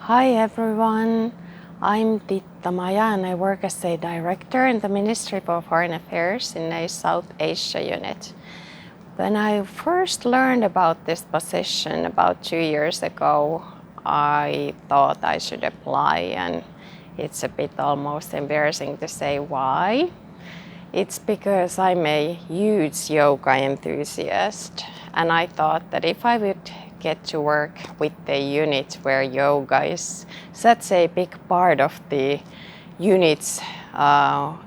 Hi everyone, I'm Titta Maja and I work as a director in the Ministry for Foreign Affairs in a South Asia unit. When I first learned about this position about 2 years ago, I thought I should apply, and it's a bit almost embarrassing to say why. It's because I'm a huge yoga enthusiast, and I thought that if I would get to work with a unit where yoga is such a big part of the unit's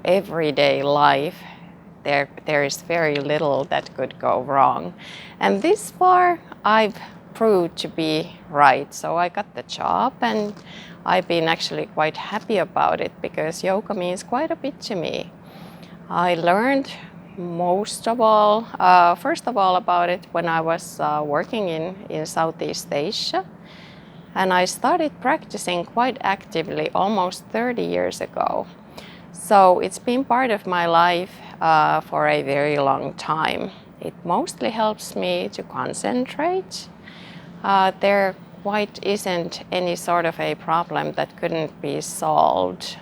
everyday life, there is very little that could go wrong. And this far, I've proved to be right. So I got the job, and I've been actually quite happy about it because yoga means quite a bit to me. I learned first of all about it when I was working in Southeast Asia. And I started practicing quite actively almost 30 years ago. So it's been part of my life for a very long time. It mostly helps me to concentrate. There quite isn't any sort of a problem that couldn't be solved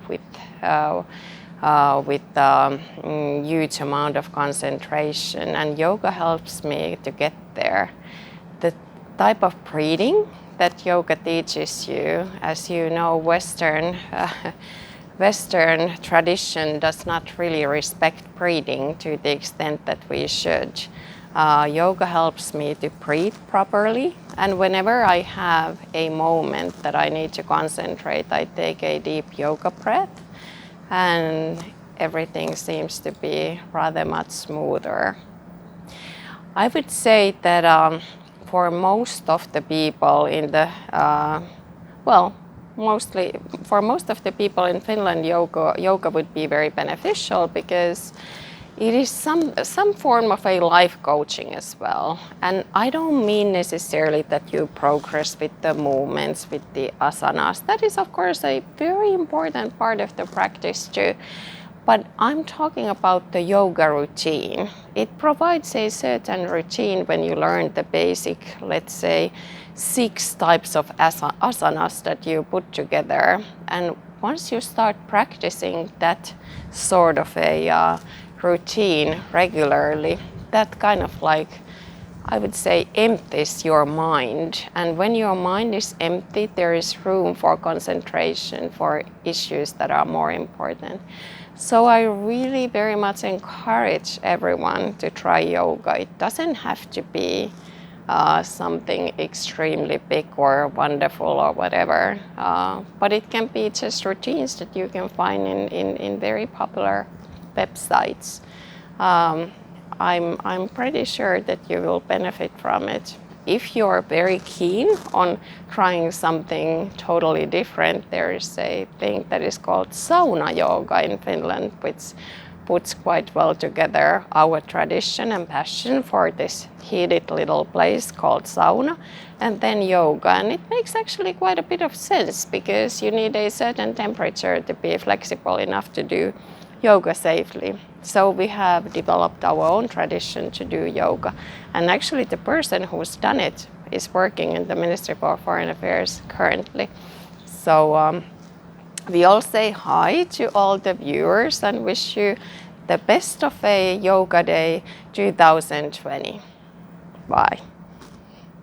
with huge amount of concentration, and yoga helps me to get there. The type of breathing that yoga teaches you, as you know, Western tradition does not really respect breathing to the extent that we should. Yoga helps me to breathe properly, and whenever I have a moment that I need to concentrate, I take a deep yoga breath, and everything seems to be rather much smoother. I would say that for most of the people in the, for most of the people in Finland, yoga would be very beneficial because it is some form of a life coaching as well. And I don't mean necessarily that you progress with the movements, with the asanas. That is, of course, a very important part of the practice too. But I'm talking about the yoga routine. It provides a certain routine when you learn the basic, let's say, 6 types of asanas that you put together. And once you start practicing that sort of a routine regularly, that kind of I would say, empties your mind. And when your mind is empty, there is room for concentration for issues that are more important. So I really very much encourage everyone to try yoga. It doesn't have to be something extremely big or wonderful or whatever, but it can be just routines that you can find in very popular websites. I'm pretty sure that you will benefit from it. If you're very keen on trying something totally different, there is a thing that is called sauna yoga in Finland, which puts quite well together our tradition and passion for this heated little place called sauna, and then yoga. And it makes actually quite a bit of sense because you need a certain temperature to be flexible enough to do yoga safely. So we have developed our own tradition to do yoga. And actually the person who's done it is working in the Ministry for Foreign Affairs currently. So we all say hi to all the viewers and wish you the best of a Yoga Day 2020. Bye.